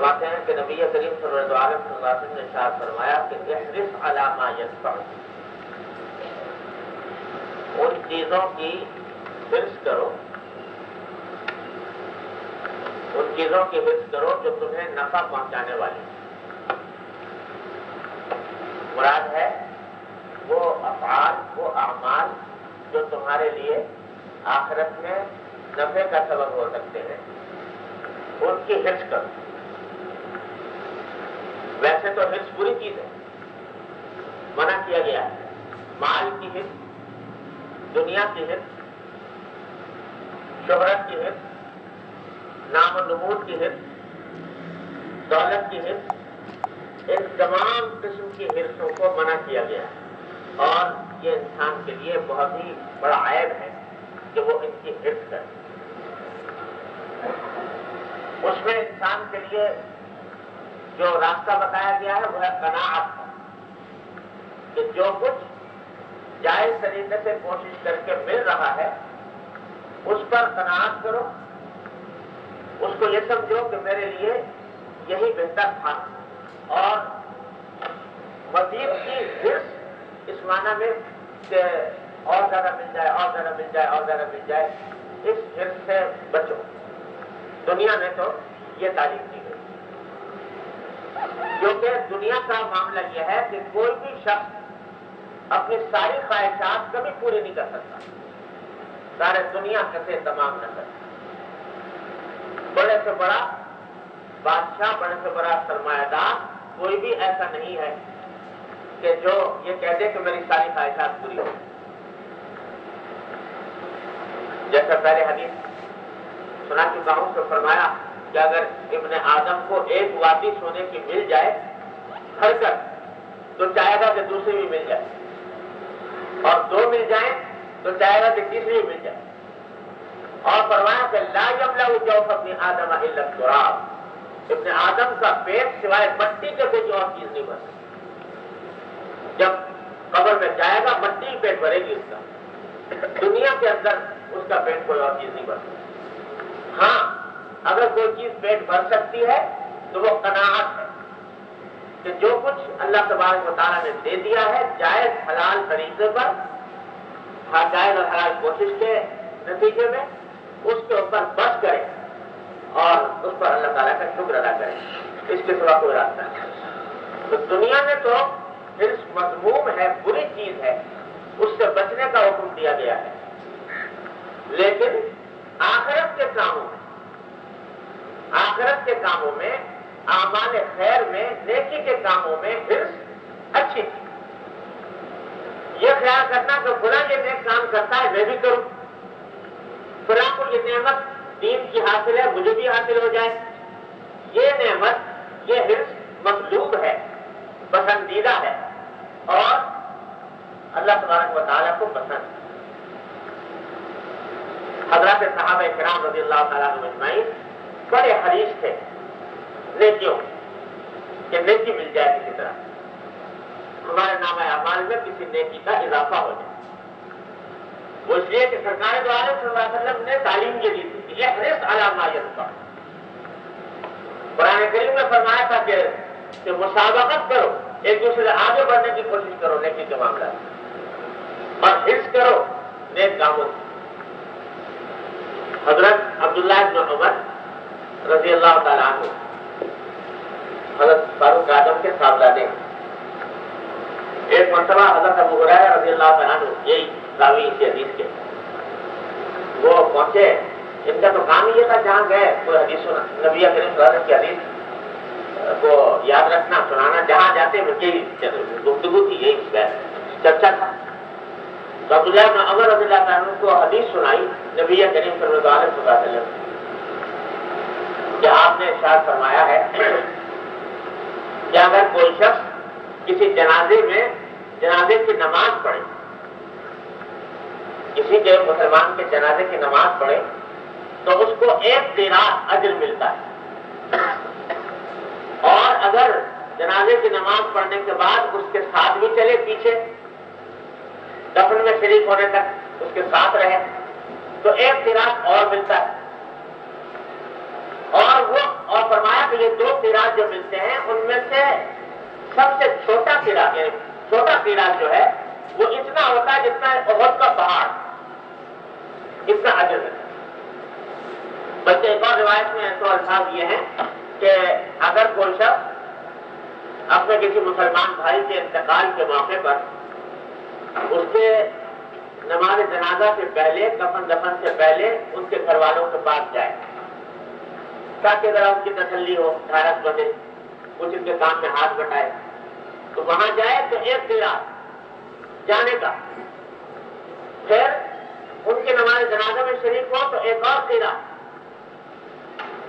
فرماتے ہیں کہ نبی کریم صلی اللہ علیہ وسلم نے ارشاد فرمایا کہ احرص علی ما ينفع، ان چیزوں کی حرص کرو، ان چیزوں کی حرص کرو جو تمہیں نفع پہنچانے والی۔ مراد ہے وہ افعال، وہ اعمال جو تمہارے لیے آخرت میں نفع کا سبب ہو سکتے ہیں، ان کی حرص کرو۔ ویسے تو حرص بری چیز ہے، منع کیا گیا ہے۔ مال کی حرص، دنیا کی حرص، شہرت کی حرص، نام و نمود کی حرص، دولت کی حرص، ان تمام قسم کی حرصوں کو منع کیا گیا ہے، اور یہ انسان کے لیے بہت ہی بڑا عیب ہے کہ وہ ان کی حرص کرے۔ اس میں انسان کے لیے جو راستہ بتایا گیا ہے وہ ہے قناعت کا، کہ جو کچھ جائز طریقے سے کوشش کر کے مل رہا ہے اس پر قناعت کرو، اس کو یہ سمجھو کہ میرے لیے یہی بہتر تھا، اور مزید کی حرص اس معنی میں کہ اور زیادہ مل جائے، اور زیادہ مل جائے، اور زیادہ مل جائے، اس حرص سے بچو۔ دنیا میں تو یہ تعلیم دی گئی، کیونکہ دنیا کا معاملہ یہ ہے کہ کوئی بھی شخص اپنی ساری خواہشات کبھی پوری نہیں کر سکتا، سارے دنیا کسے تمام نہ کر۔ بڑے سے بڑا بادشاہ، بڑے سے بڑا سرمایہ دار کوئی بھی ایسا نہیں ہے کہ جو یہ کہہ دے کہ میری ساری خواہشات پوری ہو۔ جیسا پہلے حدیث سنا چکا ہوں تو فرمایا کہ اگر ابن آدم کو ایک وادی سونے کی مل جائے بھر کر تو چاہے گا کہ دوسری بھی مل جائے، اور دو مل جائیں تو چاہے گا کہ تیسری بھی مل جائے، اور فرمایا کہ لا یملأ جوف ابن آدم الا التراب، ابن آدم کا پیٹ سوائے مٹی کے کوئی اور چیز نہیں بھر سکتی۔ جب قبر میں جائے گا مٹی ہی پیٹ بھرے گی اس کا، دنیا کے اندر اس کا پیٹ کوئی اور چیز نہیں بھر سکتی۔ ہاں اگر کوئی چیز پیٹ بھر سکتی ہے تو وہ قناعت ہے، کہ جو کچھ اللہ تبارک و تعالیٰ نے دے دیا ہے جائز حلال طریقے پر، جائز اور حلال کوشش کے نتیجے میں، اس کے اوپر بس کرے اور اس پر اللہ تعالیٰ کا شکر ادا کرے، اس کے سوا کوئی راستہ نہیں۔ تو دنیا میں تو حرص مذموم ہے، بری چیز ہے، اس سے بچنے کا حکم دیا گیا ہے، لیکن آخرت کے کاموں میں، آخرت کے کاموں میں، اعمال خیر میں، نیکی کے کاموں میں حرص اچھی تھی۔ یہ خیال کرنا کہ فلاں یہ نیک کام کرتا ہے میں بھی کروں، فلاں کو یہ نعمت دین کی حاصل ہے مجھے بھی حاصل ہو جائے، یہ نعمت، یہ حرص مطلوب ہے، پسندیدہ ہے، اور اللہ تبارک و تعالیٰ کو پسند ہے۔ حضرات صحابہ کرام رضی اللہ تعالیٰ عنہم اجمعین بڑے حریص تھے نیکیوں کہ نیکی مل جائے، کسی طرح ہمارے نام اعمال میں کسی نیکی کا اضافہ ہو جائے۔ وہ اس لیے کہ سرکار دو عالم صلی اللہ علیہ وسلم نے تعلیم یہ دی تھی کہ احرص علی ما ينفع۔ قرآن کریم میں فرمایا تھا کہ مسابقت کرو، ایک دوسرے سے آگے بڑھنے کی کوشش کرو نیکی کے معاملہ میں، اور حرص کرو نیک کاموں کی۔ حضرت عبداللہ بن عمر رضی اللہ تعالیٰ عنہ حضرت فاروق اعظم کے صاحبزادے ہیں۔ ایک مرتبہ حضرت ابو ہریرہ رضی اللہ تعالیٰ عنہ، یہی راوی اس حدیث کے، وہ پہنچے، ان کا تو کام یہ تھا جہاں گئے کوئی حدیث سنا، نبی کریم صلی اللہ علیہ وسلم کی حدیث کو یاد رکھنا، سنانا، جہاں جاتے ہیں یہی گفتگو تھی، یہی چرچا تھا۔ تو عبداللہ بن عمر رضی اللہ تعالیٰ عنہ کو حدیث سنائی نبی کریم صلی اللہ علیہ وسلم کہ آپ نے ارشاد فرمایا ہے کہ اگر کوئی شخص کسی جنازے میں جنازے کی نماز پڑھے، کسی کے مسلمان کے جنازے کی نماز پڑھے تو اس کو 1 قیراط اجر ملتا ہے، اور اگر جنازے کی نماز پڑھنے کے بعد اس کے ساتھ بھی چلے، پیچھے دفن میں شریک ہونے تک اس کے ساتھ رہے تو 1 قیراط اور ملتا ہے۔ اور فرمایا کہ یہ دو قیراط جو ملتے ہیں ان میں سے سب سے چھوٹا قیراط، یعنی چھوٹا قیراط جو ہے وہ اتنا ہوتا ہے جتنا احد کا پہاڑ، اتنا اجر ہے۔ بلکہ ایک اور روایت میں تو الفاظ یہ ہیں کہ اگر کوئی شخص اپنے کسی مسلمان بھائی کے انتقال کے موقع پر اس کے نماز جنازہ سے پہلے، کفن دفن سے پہلے ان کے گھر والوں کے پاس جائے تاکہ ذرا ان کی تسلی ہو، ڈھارس بندے، کچھ ان کے کام میں ہاتھ بٹائے، تو وہاں جائے تو ایک قیراط جانے کا، پھر ان کے نماز جنازہ میں شریک ہو تو ایک اور قیراط،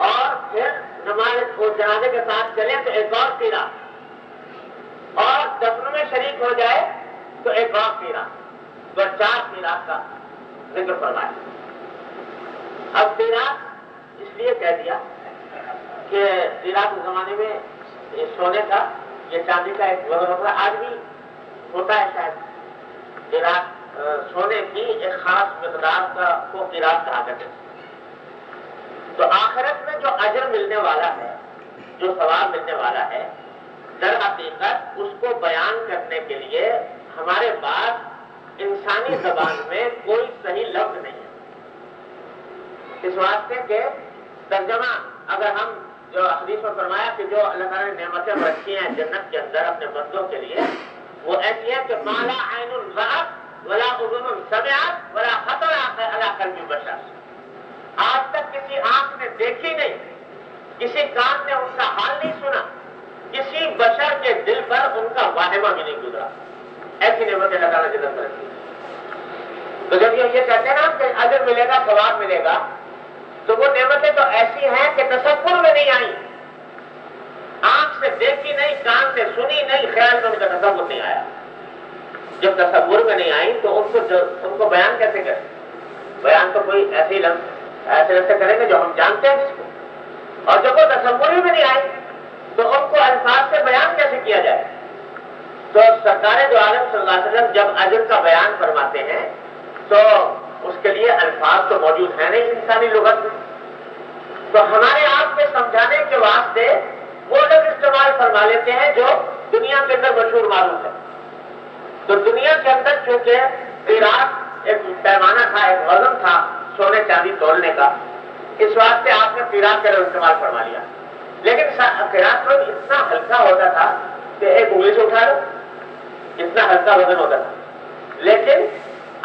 اور پھر نماز جنازے کے ساتھ چلے تو ایک اور قیراط، اور دفن میں شریک ہو جائے تو ایک اور قیراط، تو 4 قیراط کا ذکر فرمایا۔ اب قیراط اس لیے کہہ دیا کہ قیراط کے زمانے میں یہ سونے کا، یہ چاندی کا ایک وزن ہوتا ہے، آج بھی ہوتا ہے شاید، قیراط سونے کی ایک خاص مقدار کا کو قیراط کہا کرتے ہیں۔ تو آخرت میں جو اجر ملنے والا ہے، جو ثواب ملنے والا ہے، در حقیقت اس کو بیان کرنے کے لیے ہمارے پاس انسانی زبان میں کوئی صحیح لفظ نہیں ہے، اس واسطے کہ ترجمہ اگر ہم جو حدیث میں فرمایا کہ جو اللہ تعالیٰ نے نعمتیں رکھی ہیں جنت کے اندر اپنے بندوں کے لیے، وہ ایسی ہے کہ ما لا عین رأت ولا اذن سمعت ولا خطر علی قلب بشر، آج تک کسی آنکھ نے دیکھی نہیں، کسی کان نے ان کا حال نہیں سنا، کسی بشر کے دل پر ان کا واہمہ بھی نہیں گزرا، ایسی نعمت اللہ تعالیٰ جنت میں رکھی۔ تو جب یہ کہتے ہیں نا کہ اجر ملے گا، ثواب ملے گا، تو وہ نعمتیں تو ایسی ہیں کہ تصور میں نہیں آئی، آنکھ سے دیکھی نہیں، کان سے سنی نہیں، خیال میں ان کا تصور نہیں آیا۔ جب تصور میں نہیں آئی تو ان کو بیان کیسے کریں؟ بیان تو کوئی ایسے لفظ کریں گے جو ہم جانتے ہیں جس کو، اور جب وہ تصور ہی میں نہیں آئی تو ان کو الفاظ سے بیان کیسے کیا جائے؟ تو سرکار دو عالم صلی اللہ علیہ وسلم جب اجر کا بیان فرماتے ہیں تو اس کے لیے الفاظ تو موجود ہیں نہیں انسانی لغت میں، تو ہمارے آپ کے سمجھانے کے واسطے وہ لفظ استعمال فرما لیتے ہیں جو دنیا کے اندر مشہور معروف ہے۔ تو دنیا کے اندر چونکہ قیراط ایک پیمانہ تھا، ایک وزن تھا سونے چاندی تولنے کا، اس واسطے آپ نے قیراط کا لفظ استعمال فرما لیا، لیکن قیراط میں اتنا ہلکا ہوتا تھا کہ ایک انگلی سے اٹھا لو، اتنا ہلکا وزن ہوتا تھا، لیکن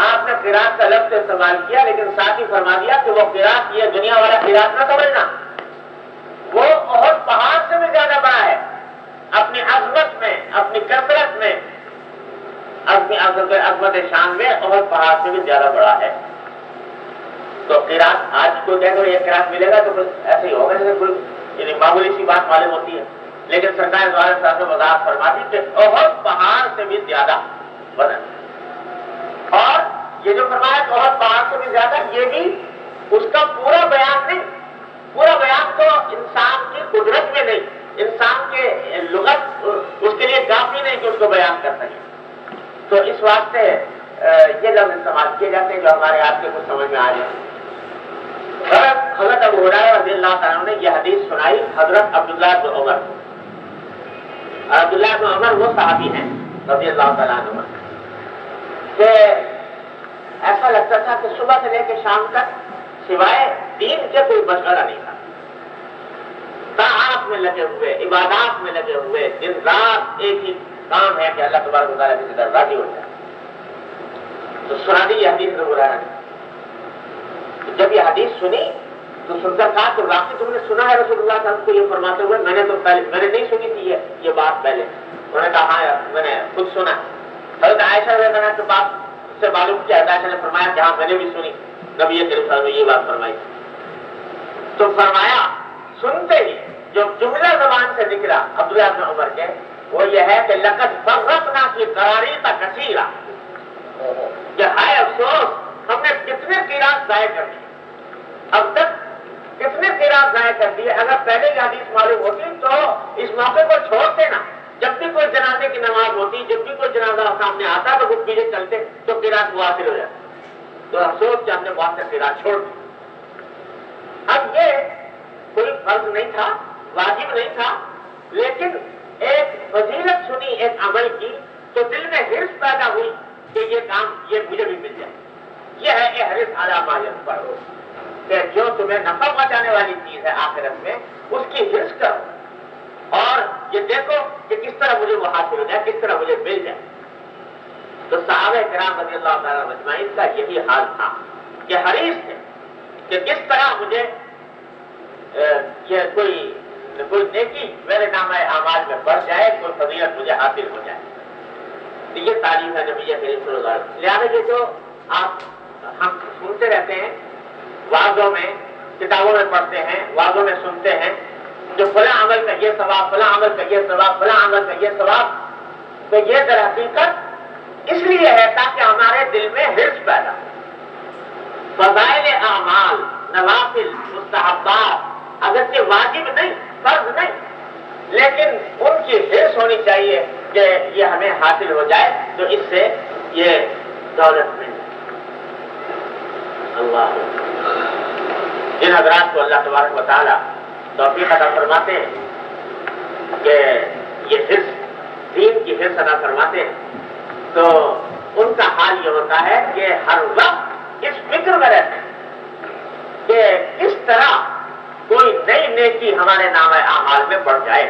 آپ نے قیراط کا لفظ استعمال کیا، لیکن ساتھ ہی فرما دیا کہ وہ قیراط یہ دنیا والا قیراط نہ سمجھنا، وہ احد پہاڑ سے بھی زیادہ بڑا ہے، اپنی عظمت میں، اپنی کثرت میں، اپنی عظمت شان میں احد پہاڑ سے بھی زیادہ بڑا ہے۔ تو قیراط آج کوئی کہے تو یہ قیراط ملے گا تو ایسے ہی ہوگا جیسے کوئی یعنی معمولی سی بات معلوم ہوتی ہے، لیکن سرکار دو عالم صاحب نے وضاحت فرماتی کہ احد پہاڑ سے بھی زیادہ وزن، اور یہ جو فرمایا کہ احد پہاڑ سے بھی زیادہ، یہ بھی اس کا پورا بیان نہیں، پورا بیان تو انسان کی قدرت میں نہیں، انسان کے لغت اس کے لیے کافی نہیں کہ اس کو بیان کر سکے، تو اس واسطے یہ لفظ استعمال کیے جاتے ہیں جو ہمارے آپ کے کچھ سمجھ میں آ جائے۔ حضرت ابو ہریرہ رضی اللہ تعالیٰ نے یہ حدیث سنائی حضرت عبداللہ بن عمر، عبداللہ بن عمر وہ صحابی ہیں رضی اللہ تعالیٰ عنہ کہ ایسا لگتا تھا کہ صبح سے لے کے شام تک سوائے دین کے کوئی مشغلہ نہیں تھا، طاعات میں لگے ہوئے، عبادات میں لگے ہوئے، دن رات ایک ہی کام ہے کہ اللہ تبارک و تعالیٰ کی طرف راضی ہو جائے۔ تو سنا دی یہ حدیث ابو ہریرہ نے، جب یہ حدیث سنی تو سن کر کہا کہ واقعی تم نے سنا ہے رسول اللہ صلی اللہ علیہ وسلم کو یہ فرماتے ہوئے؟ میں نے نہیں سنی تھی یہ بات پہلے۔ انہوں نے کہا ہاں میں نے خود سنا۔ حضرت عائشہ رضی اللہ عنہا کے پاس سے معلوم کیا، عائشہ نے فرمایا کہ ہاں میں نے بھی سنی، نبی کریم صلی اللہ علیہ وسلم نے یہ بات فرمائی۔ تو فرمایا سنتے ہی جو جملہ زبان سے نکلا عبداللہ بن عمر کے وہ یہ ہے کہ لقد فرقنا فی قراریط کثیرا، کہ ہائے افسوس ہم نے کتنے قیراط ضائع کر دیے، اب تک کتنے قیراط ضائع کر دیے، اگر پہلے یہ حدیث معلوم ہوتی تو اس موقع کو چھوڑتے نا، جب بھی کوئی جنازے کی نماز ہوتی، جب بھی کوئی جنازہ سامنے آتا تو وہ پیچھے چلتے تو قیراط واصل ہو جاتا، تو افسوس کہ ہم نے بہت سے قیراط چھوڑ دی۔ اب یہ کوئی فرض نہیں تھا، واجب نہیں تھا، لیکن ایک فضیلت سنی ایک عمل کی تو دل میں حرص پیدا ہوئی کہ یہ کام یہ مجھے بھی مل جائے. یہ ہے احرص علی ما ینفعک، کہ جو تمہیں نفع پہنچانے والی چیز ہے آخرت میں اس کی حرص کرو اور یہ دیکھو کہ کس طرح مجھے وہ حاصل ہو جائے، کس طرح مجھے مل جائے. تو صحابہ کرام رضی اللہ تعالیٰ اجمعین کا یہی حال تھا کہ حریص تھے کہ کس طرح مجھے یہ کوئی نیکی میرے نام اعمال میں بڑھ جائے، کوئی فضیلت مجھے حاصل ہو جائے. یہ تعلیم ہے نبی کریم صلی اللہ علیہ وسلم. لہٰذا یہ جو ہم سنتے رہتے ہیں وعظوں میں، کتابوں میں پڑھتے ہیں، وعظوں میں سنتے ہیں، جو فلاں عمل کا یہ ثواب، فلاں عمل کا یہ ثواب، فلاں عمل کا یہ ثواب، تو یہ در حقیقت اس لیے ہے تاکہ ہمارے دل میں حرص پیدا ہو. فضائل اعمال، نوافل، مستحبات اگرچہ واجب نہیں، فرض نہیں، لیکن ان کی حرص ہونی چاہیے کہ یہ ہمیں حاصل ہو جائے تو اس سے یہ دولت مل جائے. اللہ جن حضرات کو اللہ تبارک و تعالی توفیق عطا فرماتے ہیں کہ یہ حرص، دین کی حرص عطا فرماتے ہیں، تو ان کا حال یہ ہوتا ہے کہ ہر وقت اس فکر میں رہتے ہیں کہ کس طرح کوئی نئی نیکی ہمارے نام اعمال میں بڑھ جائے.